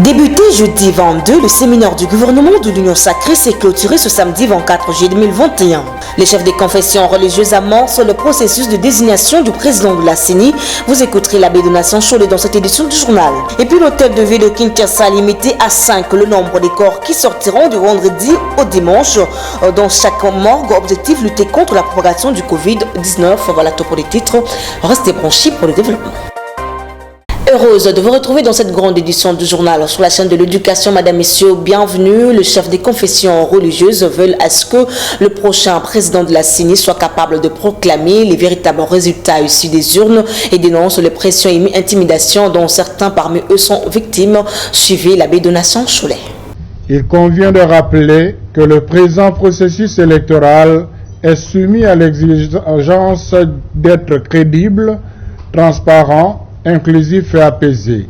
Débuté jeudi 22, le séminaire du gouvernement de l'Union sacrée s'est clôturé ce samedi 24 juillet 2021. Les chefs des confessions religieuses amorcent le processus de désignation du président de la CENI. Vous écouterez l'abbé Donatien Cholet dans cette édition du journal. Et puis l'hôtel de ville de Kinshasa limité à 5 le nombre des corps qui sortiront du vendredi au dimanche dans chaque morgue. Objectif, lutter contre la propagation du Covid-19. Voilà tout pour les titres. Restez branchés pour le développement. Heureuse de vous retrouver dans cette grande édition du journal sur la chaîne de l'éducation. Madame, messieurs, bienvenue. Le chef des confessions religieuses veulent à ce que le prochain président de la CENI soit capable de proclamer les véritables résultats issus des urnes et dénoncent les pressions et intimidations dont certains parmi eux sont victimes. Suivez l'abbé Donatien Cholet. Il convient de rappeler que le présent processus électoral est soumis à l'exigence d'être crédible, transparent, inclusif et apaisé,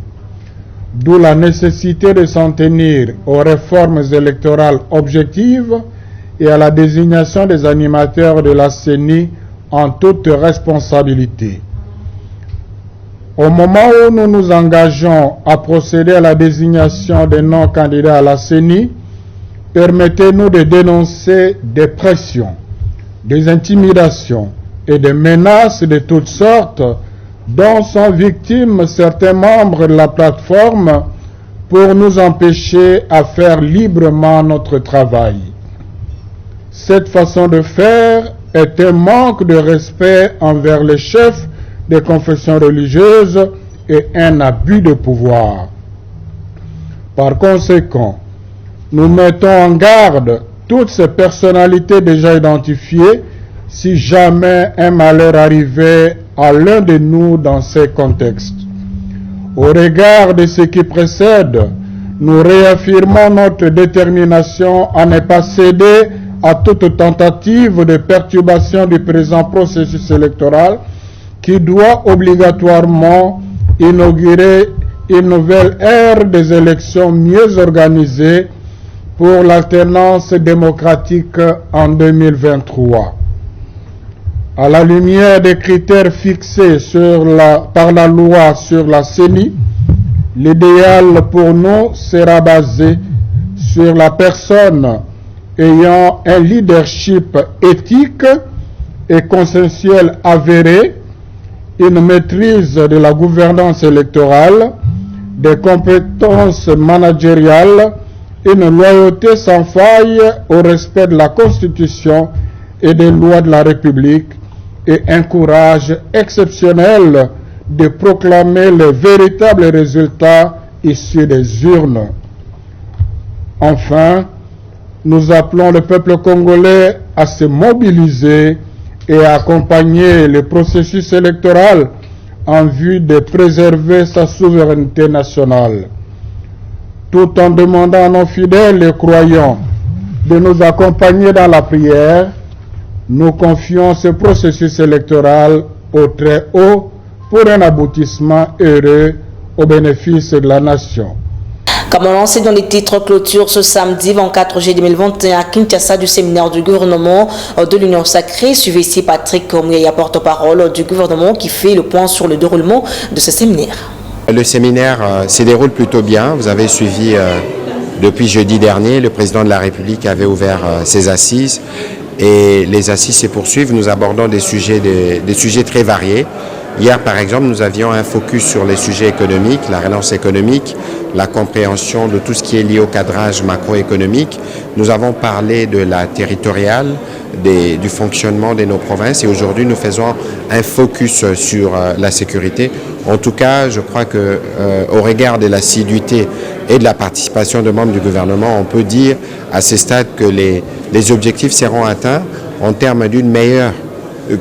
d'où la nécessité de s'en tenir aux réformes électorales objectives et à la désignation des animateurs de la CENI en toute responsabilité. Au moment où nous nous engageons à procéder à la désignation des non-candidats à la CENI, permettez-nous de dénoncer des pressions, des intimidations et des menaces de toutes sortes dont sont victimes certains membres de la plateforme pour nous empêcher à faire librement notre travail. Cette façon de faire est un manque de respect envers les chefs des confessions religieuses et un abus de pouvoir. Par conséquent, nous mettons en garde toutes ces personnalités déjà identifiées si jamais un malheur arrivait à l'un de nous dans ces contextes. Au regard de ce qui précède, nous réaffirmons notre détermination à ne pas céder à toute tentative de perturbation du présent processus électoral qui doit obligatoirement inaugurer une nouvelle ère des élections mieux organisées pour l'alternance démocratique en 2023. À la lumière des critères fixés par la loi sur la CENI, l'idéal pour nous sera basé sur la personne ayant un leadership éthique et consensuel avéré, une maîtrise de la gouvernance électorale, des compétences managériales, une loyauté sans faille au respect de la Constitution et des lois de la République, et un courage exceptionnel de proclamer les véritables résultats issus des urnes. Enfin, nous appelons le peuple congolais à se mobiliser et à accompagner le processus électoral en vue de préserver sa souveraineté nationale. Tout en demandant à nos fidèles et croyants de nous accompagner dans la prière, nous confions ce processus électoral au très haut pour un aboutissement heureux au bénéfice de la nation. Comme annoncé dans les titres clôture ce samedi 24 juillet 2021 à Kinshasa du séminaire du gouvernement de l'Union sacrée, suivez ici Patrick Omuyaya, porte-parole du gouvernement qui fait le point sur le déroulement de ce séminaire. Le séminaire se déroule plutôt bien. Vous avez suivi depuis jeudi dernier, le président de la République avait ouvert ses assises. Et les assises se poursuivent. Nous abordons des sujets très variés. Hier, par exemple, nous avions un focus sur les sujets économiques, la relance économique, la compréhension de tout ce qui est lié au cadrage macroéconomique. Nous avons parlé de la territoriale, du fonctionnement de nos provinces. Et aujourd'hui, nous faisons un focus sur la sécurité. En tout cas, je crois que au regard de l'assiduité et de la participation de membres du gouvernement, on peut dire à ce stade que les objectifs seront atteints en termes d'une meilleure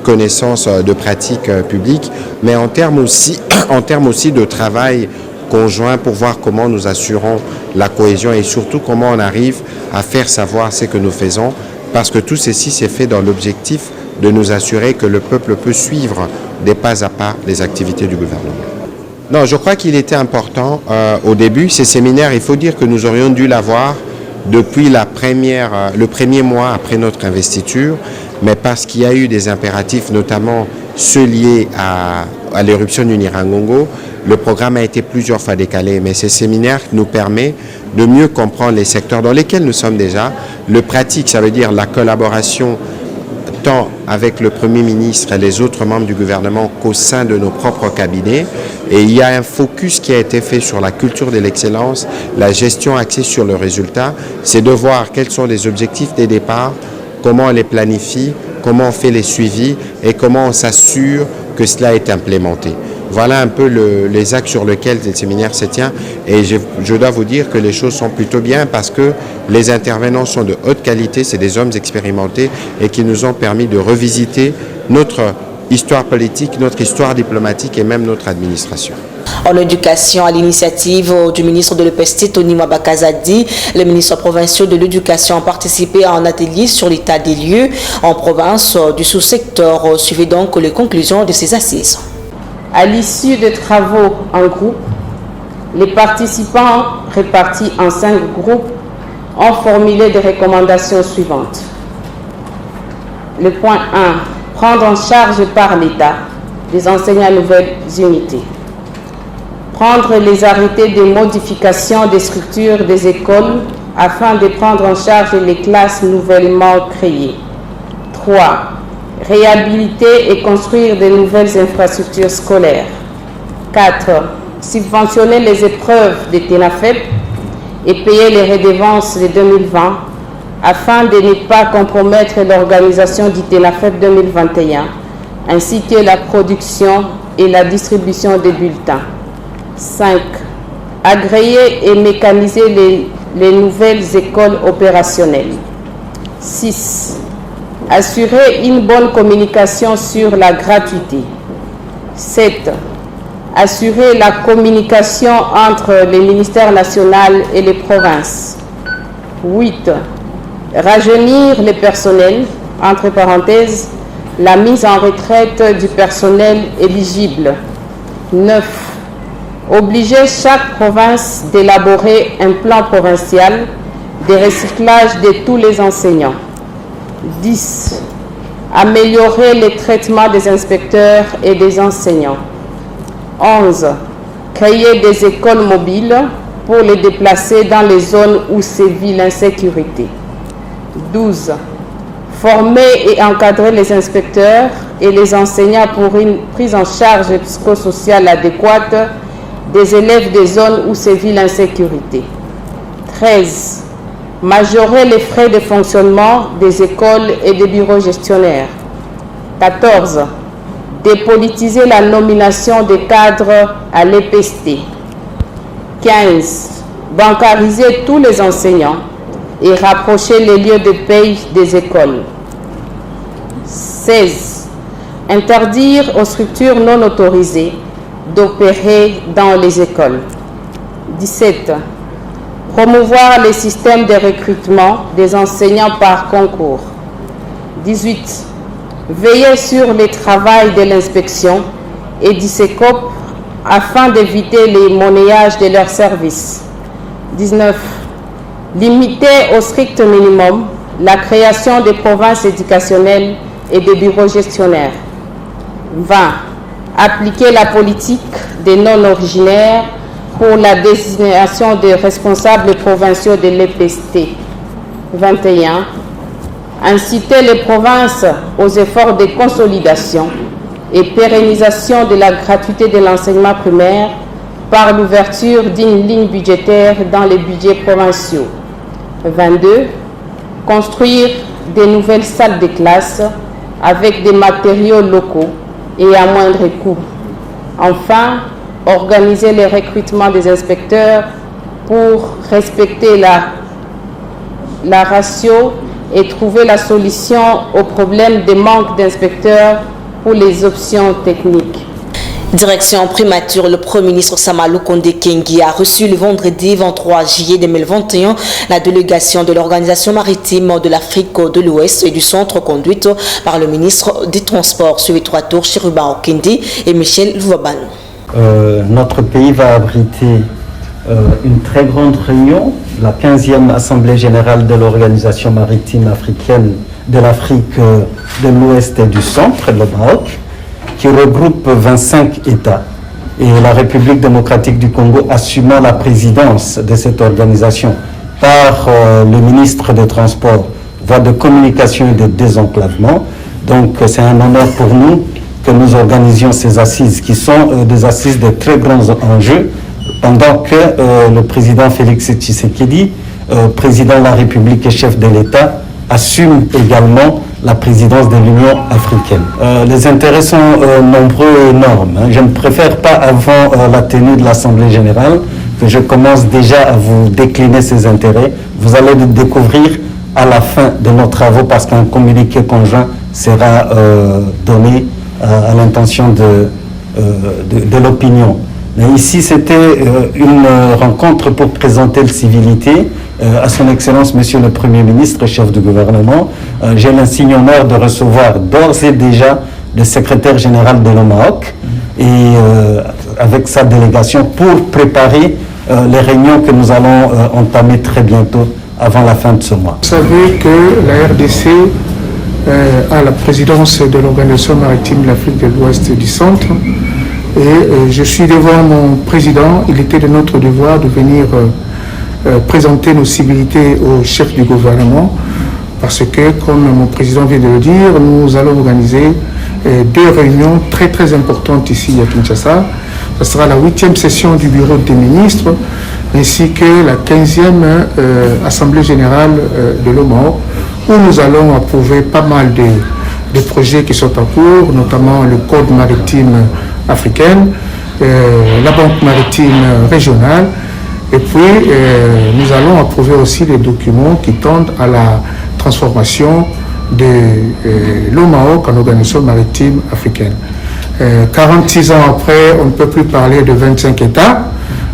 connaissance de pratiques publiques, mais en termes aussi de travail conjoint pour voir comment nous assurons la cohésion et surtout comment on arrive à faire savoir ce que nous faisons, parce que tout ceci s'est fait dans l'objectif de nous assurer que le peuple peut suivre des pas à pas les activités du gouvernement. Non, je crois qu'il était important au début, ces séminaires, il faut dire que nous aurions dû l'avoir depuis le premier mois après notre investiture, mais parce qu'il y a eu des impératifs, notamment ceux liés à l'éruption du Nyiragongo, Le programme a été plusieurs fois décalé, mais ces séminaires nous permettent de mieux comprendre les secteurs dans lesquels nous sommes déjà. Le pratique, ça veut dire la collaboration tant avec le Premier ministre et les autres membres du gouvernement qu'au sein de nos propres cabinets. Et il y a un focus qui a été fait sur la culture de l'excellence, la gestion axée sur le résultat. C'est de voir quels sont les objectifs des départs, comment on les planifie, comment on fait les suivis et comment on s'assure que cela est implémenté. Voilà un peu les axes sur lesquels le séminaire se tient et je dois vous dire que les choses sont plutôt bien parce que les intervenants sont de haute qualité, c'est des hommes expérimentés et qui nous ont permis de revisiter notre histoire politique, notre histoire diplomatique et même notre administration. En éducation, à l'initiative du ministre de l'EPST, Tony Mwabakazadi, les ministres provinciaux de l'éducation ont participé à un atelier sur l'état des lieux en province du sous-secteur. Suivez donc les conclusions de ces assises. À l'issue des travaux en groupe, les participants répartis en 5 groupes ont formulé des recommandations suivantes. Le point 1, prendre en charge par l'État des enseignants nouvelles unités. Prendre les arrêtés de modification des structures des écoles afin de prendre en charge les classes nouvellement créées. 3. Réhabiliter et construire de nouvelles infrastructures scolaires. 4. Subventionner les épreuves de TENAFEP et payer les redevances de 2020 afin de ne pas compromettre l'organisation du TENAFEP 2021, ainsi que la production et la distribution des bulletins. 5. Agréer et mécaniser les nouvelles écoles opérationnelles. 6. Assurer une bonne communication sur la gratuité. 7. Assurer la communication entre les ministères nationaux et les provinces. 8. Rajeunir le personnel, entre parenthèses, la mise en retraite du personnel éligible. 9. Obliger chaque province d'élaborer un plan provincial de recyclage de tous les enseignants. 10. Améliorer le traitement des inspecteurs et des enseignants. 11. Créer des écoles mobiles pour les déplacer dans les zones où sévit l'insécurité. 12. Former et encadrer les inspecteurs et les enseignants pour une prise en charge psychosociale adéquate des élèves des zones où sévit l'insécurité. 13. Majorer les frais de fonctionnement des écoles et des bureaux gestionnaires. 14. Dépolitiser la nomination des cadres à l'EPST. 15. Bancariser tous les enseignants et rapprocher les lieux de paie des écoles. 16. Interdire aux structures non autorisées d'opérer dans les écoles. 17. Promouvoir les systèmes de recrutement des enseignants par concours. 18. Veiller sur le travail de l'inspection et du SECOP afin d'éviter les monnayages de leurs services. 19. Limiter au strict minimum la création des provinces éducationnelles et des bureaux gestionnaires. 20. Appliquer la politique des non-originaires pour la désignation des responsables provinciaux de l'EPST. 21. Inciter les provinces aux efforts de consolidation et pérennisation de la gratuité de l'enseignement primaire par l'ouverture d'une ligne budgétaire dans les budgets provinciaux. 22. Construire de nouvelles salles de classe avec des matériaux locaux et à moindre coût. Enfin, organiser le recrutement des inspecteurs pour respecter la ratio et trouver la solution au problème de manque d'inspecteurs pour les options techniques. Direction primature, le Premier ministre Samalou Kondé Kengi a reçu le vendredi 23 juillet 2021 la délégation de l'Organisation maritime de l'Afrique de l'Ouest et du Centre conduite par le ministre des Transports. Sur les 3 tours, Chiruba Okindi et Michel Louvaban. Notre pays va abriter une très grande réunion, la 15e Assemblée générale de l'Organisation maritime africaine de l'Afrique de l'Ouest et du Centre, le Maroc, qui regroupe 25 États. et la République démocratique du Congo assumant la présidence de cette organisation par le ministre des Transports, voie de communication et de désenclavement. Donc c'est un honneur pour nous que nous organisions ces assises qui sont des assises de très grands enjeux pendant que le président Félix Tshisekedi, président de la République et chef de l'État, assume également la présidence de l'Union africaine. Les intérêts sont nombreux et énormes. Je ne préfère pas avant la tenue de l'Assemblée générale que je commence déjà à vous décliner ces intérêts. Vous allez le découvrir à la fin de nos travaux parce qu'un communiqué conjoint sera donné à l'intention de l'opinion. Mais ici, c'était une rencontre pour présenter le civilité à son Excellence, Monsieur le Premier ministre, chef du gouvernement. J'ai l'insigne honneur de recevoir d'ores et déjà le secrétaire général de l'OMAOC et avec sa délégation pour préparer les réunions que nous allons entamer très bientôt avant la fin de ce mois. Vous savez que la RDC a la présidence de l'Organisation maritime de l'Afrique de l'Ouest et du Centre. Et je suis devant mon président. Il était de notre devoir de venir présenter nos civilités au chef du gouvernement parce que, comme mon président vient de le dire, nous allons organiser deux réunions très très importantes ici à Kinshasa. Ce sera la 8e session du bureau des ministres ainsi que la 15e assemblée générale de l'OMAO où nous allons approuver pas mal de projets qui sont en cours, notamment le code maritime africain, la banque maritime régionale, et puis nous allons approuver aussi les documents qui tendent à la transformation de l'OMAO en organisation maritime africaine. 46 ans après, on ne peut plus parler de 25 États.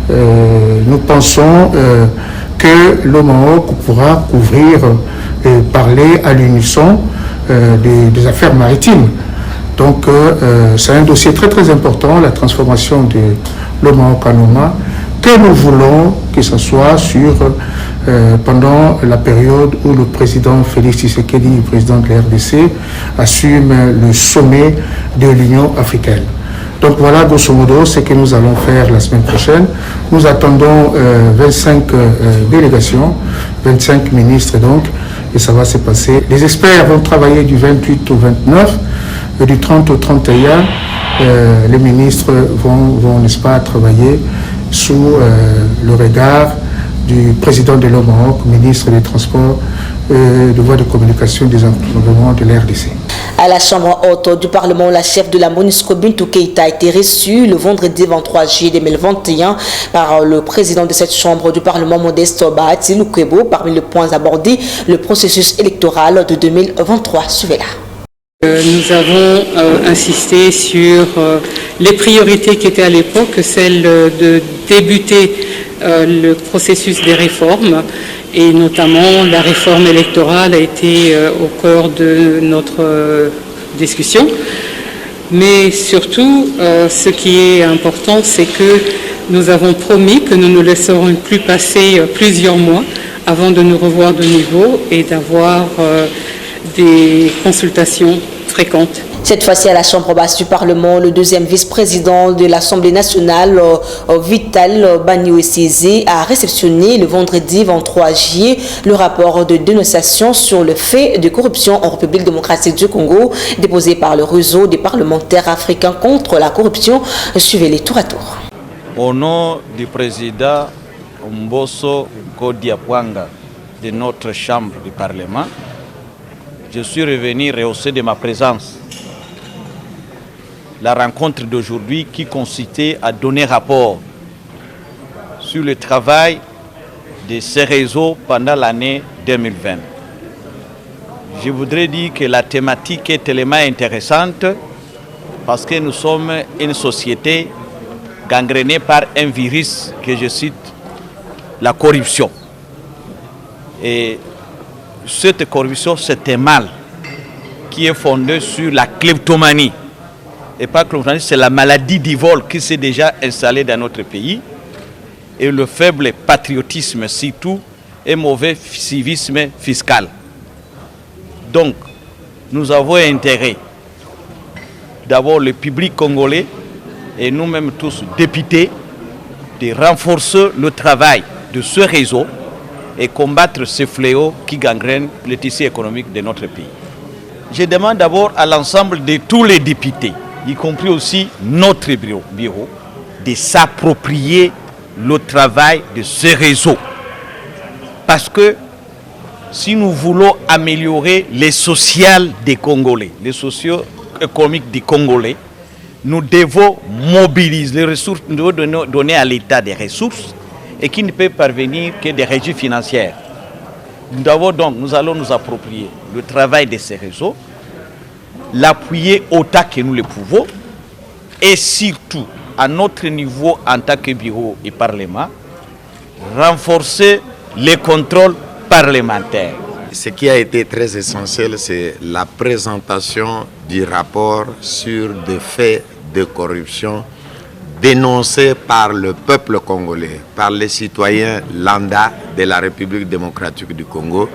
Nous pensons que l'OMAO pourra couvrir et parler à l'unisson des affaires maritimes. Donc c'est un dossier très très important, la transformation de l'OMAO en OMA, que nous voulons que ce soit pendant la période où le président Félix Tshisekedi, le président de la RDC, assume le sommet de l'Union africaine. Donc voilà, grosso modo, ce que nous allons faire la semaine prochaine. Nous attendons 25 délégations, 25 ministres donc, et ça va se passer. Les experts vont travailler du 28 au 29, et du 30 au 31, les ministres vont n'est-ce pas, travailler sous le regard du président de l'OMAOC, ministre des Transports, de voies de communication des environnements de l'RDC. À la Chambre haute du Parlement, la chef de la MONUSCO, Bintou Keïta, a été reçue le vendredi 23 juillet 2021 par le président de cette Chambre du Parlement, Modeste Bahati Lukwebo. Parmi les points abordés, le processus électoral de 2023. Suivez-la. Nous avons insisté sur les priorités qui étaient à l'époque, celle de débuter le processus des réformes et notamment la réforme électorale a été au cœur de notre discussion. Mais surtout, ce qui est important, c'est que nous avons promis que nous ne laisserons plus passer plusieurs mois avant de nous revoir de nouveau et d'avoir des consultations fréquentes. Cette fois-ci, à la Chambre basse du Parlement, le deuxième vice-président de l'Assemblée nationale, Vital Banyouessizé, a réceptionné le vendredi 23 juillet le rapport de dénonciation sur le fait de corruption en République démocratique du Congo, déposé par le réseau des parlementaires africains contre la corruption. Suivez-les tour à tour. Au nom du président Mbosso Kodiapwanga de notre Chambre du Parlement, je suis revenu rehausser de ma présence la rencontre d'aujourd'hui qui consistait à donner rapport sur le travail de ces réseaux pendant l'année 2020. Je voudrais dire que la thématique est tellement intéressante parce que nous sommes une société gangrénée par un virus que je cite, la corruption. Et cette corruption, c'est un mal qui est fondé sur la kleptomanie. Et pas kleptomanie, c'est la maladie du vol qui s'est déjà installée dans notre pays. Et le faible patriotisme, surtout, et mauvais civisme fiscal. Donc, nous avons intérêt, d'abord le public congolais, et nous-mêmes tous députés, de renforcer le travail de ce réseau et combattre ces fléaux qui gangrènent le tissu économique de notre pays. Je demande d'abord à l'ensemble de tous les députés, y compris aussi notre bureau, de s'approprier le travail de ce réseau. Parce que si nous voulons améliorer les social des Congolais, les socio-économiques des Congolais, nous devons mobiliser les ressources, nous devons donner à l'État des ressources et qui ne peut parvenir que des régies financières. Nous allons nous approprier le travail de ces réseaux, l'appuyer autant que nous le pouvons et surtout à notre niveau en tant que bureau et parlement, renforcer les contrôles parlementaires. Ce qui a été très essentiel, c'est la présentation du rapport sur des faits de corruption dénoncés par le peuple congolais, par les citoyens lambda de la République démocratique du Congo,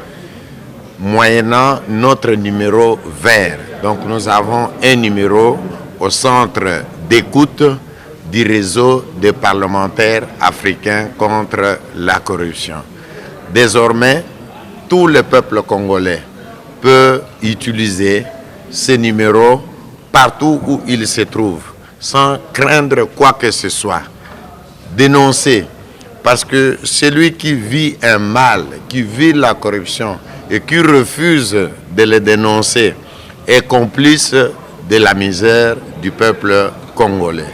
moyennant notre numéro vert. Donc nous avons un numéro au centre d'écoute du réseau des parlementaires africains contre la corruption. Désormais, tout le peuple congolais peut utiliser ce numéro partout où il se trouve, sans craindre quoi que ce soit. Dénoncer, parce que celui qui vit un mal, qui vit la corruption et qui refuse de le dénoncer est complice de la misère du peuple congolais.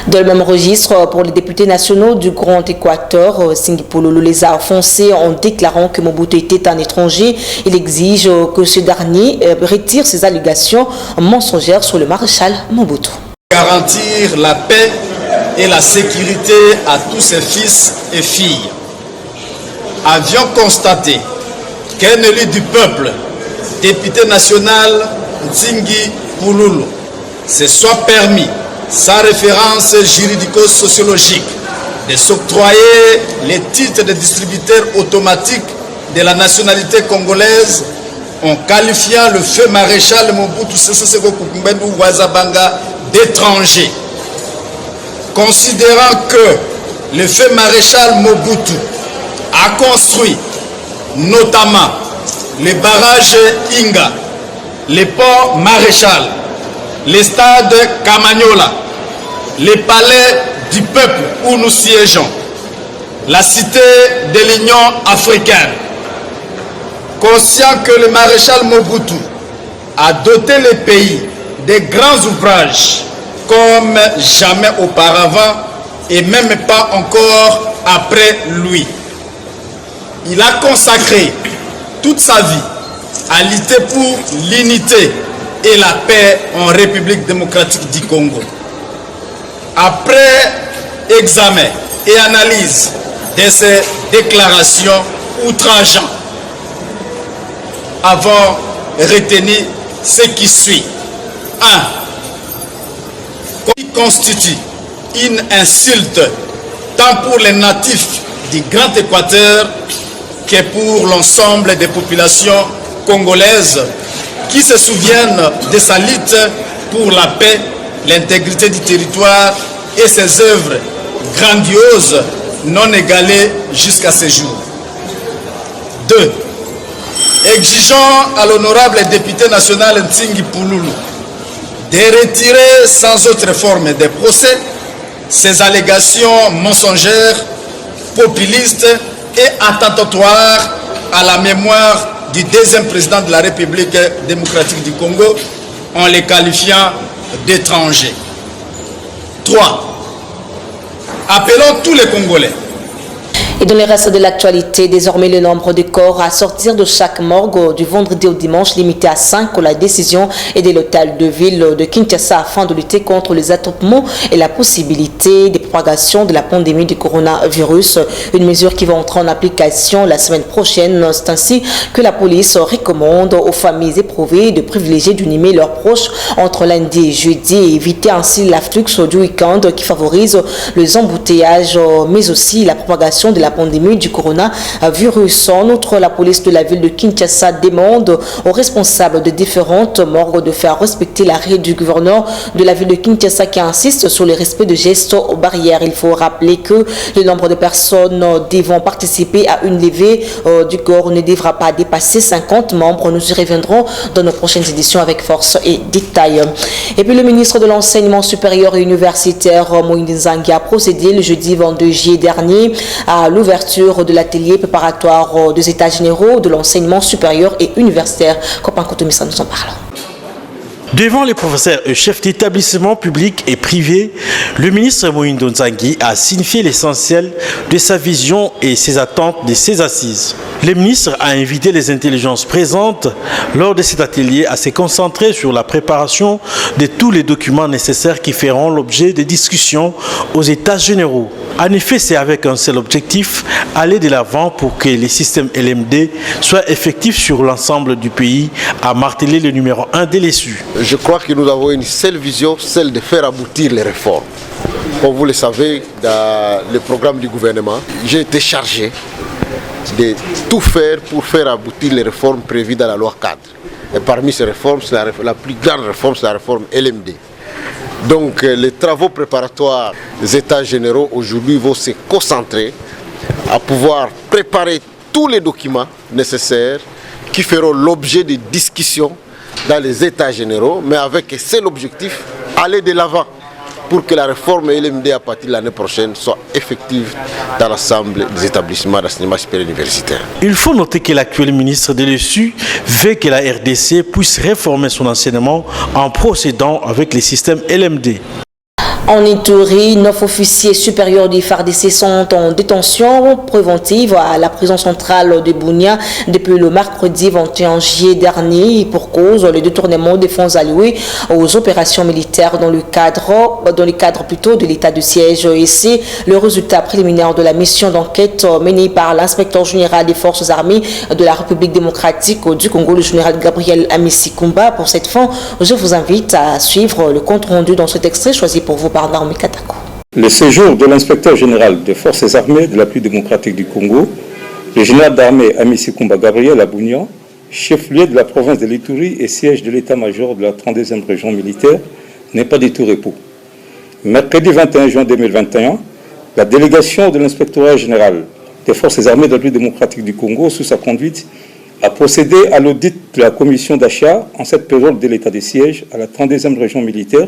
Dans le même registre, pour les députés nationaux du Grand Équateur, Singhi Pouloulou les a offensés en déclarant que Mobutu était un étranger. Il exige que ce dernier retire ses allégations mensongères sur le maréchal Mobutu. Garantir la paix et la sécurité à tous ses fils et filles. Avions constaté qu'un élu du peuple, député national Singhi Pouloulou, se soit permis, sans référence juridico-sociologique, de s'octroyer les titres de distributeur automatique de la nationalité congolaise en qualifiant le feu maréchal Mobutu Sese Seko Kukumbendu Wazabanga d'étranger. Considérant que le feu maréchal Mobutu a construit notamment les barrages Inga, les ports maréchal, les stades Kamanyola, les palais du peuple où nous siégeons, la cité de l'Union africaine. Conscient que le maréchal Mobutu a doté les pays de grands ouvrages comme jamais auparavant et même pas encore après lui. Il a consacré toute sa vie à lutter pour l'unité et la paix en République démocratique du Congo. Après examen et analyse de ces déclarations outrageantes, avons retenu ce qui suit. 1. Qui constitue une insulte tant pour les natifs du Grand Équateur que pour l'ensemble des populations congolaises qui se souviennent de sa lutte pour la paix, l'intégrité du territoire et ses œuvres grandioses non égalées jusqu'à ce jour. 2. Exigeons à l'honorable député national Singhi Pouloulou de retirer sans autre forme de procès ces allégations mensongères, populistes et attentatoires à la mémoire du deuxième président de la République démocratique du Congo en les qualifiant d'étrangers. 3. Appelons tous les Congolais. Et dans le reste de l'actualité, désormais le nombre de corps à sortir de chaque morgue du vendredi au dimanche limité à 5. La décision est de l'hôtel de ville de Kinshasa afin de lutter contre les attroupements et la possibilité de propagation de la pandémie du coronavirus. Une mesure qui va entrer en application la semaine prochaine. C'est ainsi que la police recommande aux familles éprouvées de privilégier d'unimer leurs proches entre lundi et jeudi et éviter ainsi l'afflux du week-end qui favorise les embouteillages mais aussi la propagation de la pandémie du coronavirus. En outre, la police de la ville de Kinshasa demande aux responsables de différentes morgues de faire respecter l'arrêt du gouverneur de la ville de Kinshasa qui insiste sur le respect de gestes aux barrières. Il faut rappeler que le nombre de personnes devant participer à une levée du corps ne devra pas dépasser 50 membres. Nous y reviendrons dans nos prochaines éditions avec force et détail. Et puis le ministre de l'Enseignement supérieur et universitaire Moïse Nzangi a procédé le jeudi 22 juillet dernier à l'ouverture de l'atelier préparatoire des états généraux de l'enseignement supérieur et universitaire. Copain Koutoumissa nous en parle. Devant les professeurs et chefs d'établissements publics et privés, le ministre Moïse Nzangi a signifié l'essentiel de sa vision et ses attentes de ses assises. Le ministre a invité les intelligences présentes lors de cet atelier à se concentrer sur la préparation de tous les documents nécessaires qui feront l'objet de discussions aux États généraux. En effet, c'est avec un seul objectif, aller de l'avant pour que les systèmes LMD soient effectifs sur l'ensemble du pays, a martelé le numéro 1 de l'ESU. Je crois que nous avons une seule vision, celle de faire aboutir les réformes. Comme vous le savez, dans le programme du gouvernement, j'ai été chargé de tout faire pour faire aboutir les réformes prévues dans la loi cadre. Et parmi ces réformes, la plus grande réforme, c'est la réforme LMD. Donc les travaux préparatoires des États généraux aujourd'hui vont se concentrer à pouvoir préparer tous les documents nécessaires qui feront l'objet de discussions dans les États généraux, mais avec un seul objectif, aller de l'avant pour que la réforme LMD à partir de l'année prochaine soit effective dans l'ensemble des établissements d'enseignement supérieur universitaire. Il faut noter que l'actuel ministre de l'ESU veut que la RDC puisse réformer son enseignement en procédant avec les systèmes LMD. En Ituri, 9 officiers supérieurs du FARDC sont en détention préventive à la prison centrale de Bunia depuis le mercredi 21 juillet dernier pour cause le détournement des fonds alloués aux opérations militaires dans le cadre de l'état de siège. Et c'est le résultat préliminaire de la mission d'enquête menée par l'inspecteur général des forces armées de la République démocratique du Congo, le général Gabriel Amissikumba. Pour cette fin, je vous invite à suivre le compte rendu dans cet extrait choisi pour vous par Naomi Katako. Le séjour de l'inspecteur général des forces armées de la République démocratique du Congo, le général d'armée Amissikumba Gabriel à Bounian, chef-lieu de la province de l'Ituri et siège de l'état-major de la 32e région militaire, n'est pas du tout repos. Mercredi 21 juin 2021, la délégation de l'inspectorat général des forces armées de la République démocratique du Congo, sous sa conduite, a procédé à l'audit de la commission d'achat en cette période de l'état de siège à la 32e région militaire,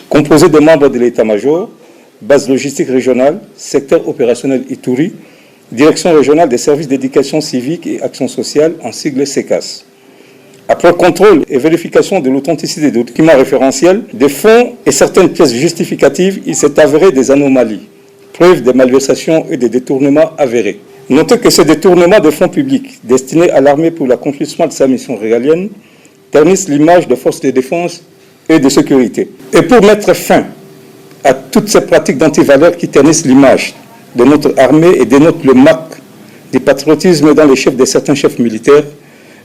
composée de membres de l'état-major, base logistique régionale, secteur opérationnel Ituri, direction régionale des services d'éducation civique et action sociale, en sigle SECAS. Après contrôle et vérification de l'authenticité des documents référentiels, des fonds et certaines pièces justificatives, il s'est avéré des anomalies, preuves de malversations et de détournements avérés. Notez que ces détournements de fonds publics destinés à l'armée pour l'accomplissement de sa mission régalienne ternissent l'image de forces de défense et de sécurité. Et pour mettre fin à toutes ces pratiques d'antivaleurs qui ternissent l'image de notre armée et dénotent le manque du patriotisme dans les chefs de certains chefs militaires,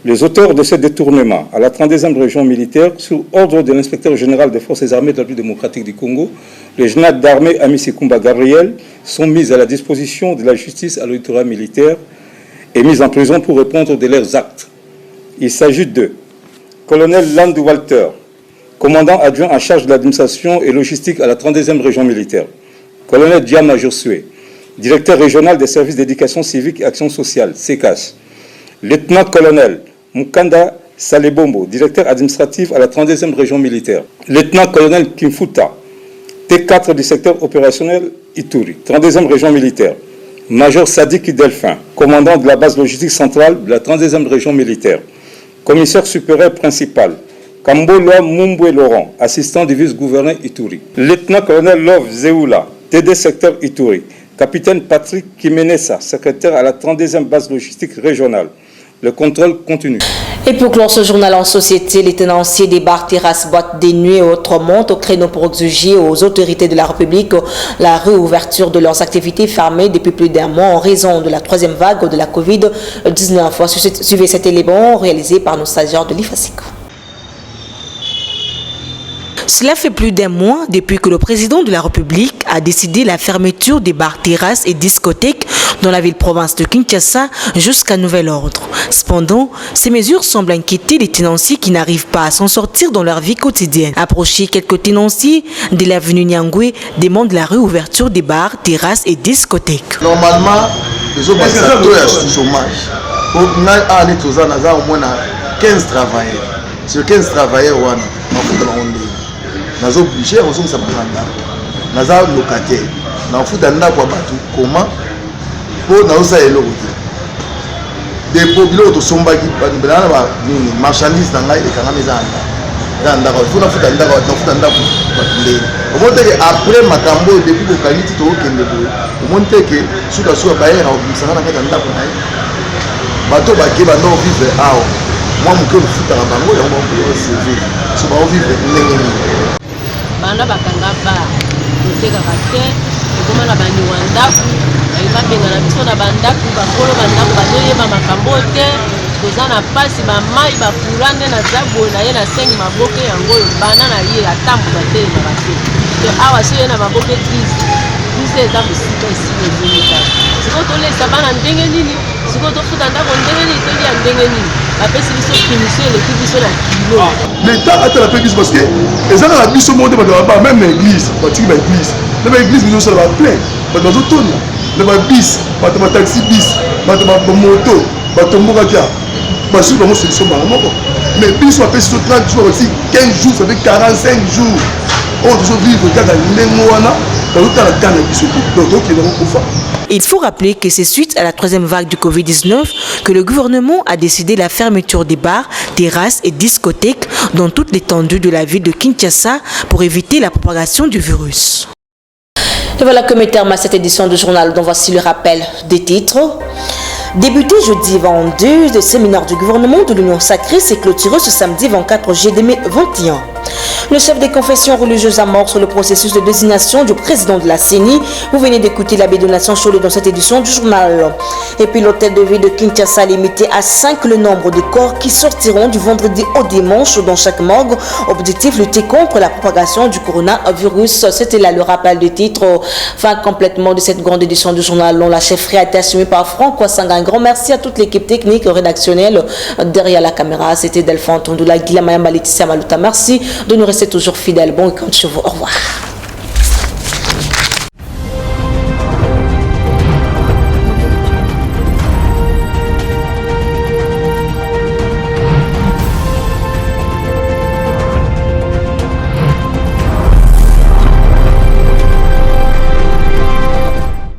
les auteurs de ces détournements à la 32e région militaire, sous ordre de l'inspecteur général des forces armées de la République démocratique du Congo, le général d'armée Amissikumba Gabriel, sont mis à la disposition de la justice à l'auditorat militaire et mis en prison pour répondre de leurs actes. Il s'agit de colonel Landou Walter, commandant adjoint en charge de l'administration et logistique à la 32e région militaire. Colonel Diama Josué, directeur régional des services d'éducation civique et action sociale, SECAS. Lieutenant-colonel Mukanda Salebombo, directeur administratif à la 32e région militaire. Lieutenant-colonel Kimfuta, T4 du secteur opérationnel Ituri, 32e région militaire. Major Sadiki Delphin, commandant de la base logistique centrale de la 32e région militaire. Commissaire supérieur principal, Kamboloa Mumbwe Laurent, assistant du vice-gouverneur Ituri. Lieutenant-colonel Love Zeoula, TD secteur Ituri. Capitaine Patrick Kimenesa, secrétaire à la 32e base logistique régionale. Le contrôle continue. Et pour clore ce journal en société, les tenanciers des bars, terrasses, boîtes de nuit et autres montent au créneau pour exiger aux autorités de la République la réouverture de leurs activités fermées depuis plus d'un mois en raison de la troisième vague de la Covid-19. Suivez cet élément réalisé par nos stagiaires de l'IFASICO. Cela fait plus d'un mois depuis que le président de la République a décidé la fermeture des bars, terrasses et discothèques dans la ville-province de Kinshasa jusqu'à nouvel ordre. Cependant, ces mesures semblent inquiéter les tenanciers qui n'arrivent pas à s'en sortir dans leur vie quotidienne. Approcher quelques tenanciers de l'avenue Nyangwe demandent la réouverture des bars, terrasses et discothèques. Normalement, les autres chômage. Au moins 15 travailleurs. Sur 15 travailleurs, on a obligé à se faire locataire. On a fait comment pour nous des populations qui sont marchandises dans les après Makambo depuis que qualité to kende au monte que suka suka baera obisana na kanda kuna bato bakeba no vivre ao moi mon cœur futa na bango ya mo CV so ba vivre ndenge bana bakanga ba kuteka kate koma na bani wandaku ba benga na biso na bandaku bakolo bandaku bazoyeba makambo te kozana pasi ba mai ba pulande na zabo na ye na sengi maboke yango bana na ye atambu bate na bate to awa so ye na maboke triste triste za musika isine zimita siko to lesa bana ndenge nini siko to futa ndako ndenge nini to ya ndenge nini bapesi biso finition le biso na kilo l'état a la pédice parce que les gens la biso monde ba même l'église bati ba église na ba église nous ça va plein ba dans tout na ba bis ba taxi bis ba moto ba tomboka kia ba sur comment solution ba moko mais bis soit fait sur 30 jours aussi 15 jours ça fait 45 jours on doit vivre kaka ndenge wana ba utala kana biso donc il est confort. Il faut rappeler que c'est suite à la troisième vague du Covid-19 que le gouvernement a décidé la fermeture des bars, terrasses et discothèques dans toute l'étendue de la ville de Kinshasa pour éviter la propagation du virus. Et voilà que met terme à cette édition du journal dont voici le rappel des titres. Débuté jeudi 22, le séminaire du gouvernement de l'Union sacrée s'est clôturé ce samedi 24 juillet 2021. Le chef des confessions religieuses amorce le processus de désignation du président de la CENI. Vous venez d'écouter l'abbé Donatien Cholé dans cette édition du journal. Et puis l'hôtel de ville de Kinshasa a limité à 5 le nombre de corps qui sortiront du vendredi au dimanche dans chaque morgue. Objectif, lutter contre la propagation du coronavirus. C'était là le rappel du titre. Fin complètement de cette grande édition du journal dont la chefferie a été assumée par Franck Ouassanga. Un grand merci à toute l'équipe technique et rédactionnelle derrière la caméra. C'était Delphine Tondoula, Guillaume Mayamba, Laetitia Maluta. Merci de nous rester toujours fidèles. Bon week-end chez vous. Au revoir.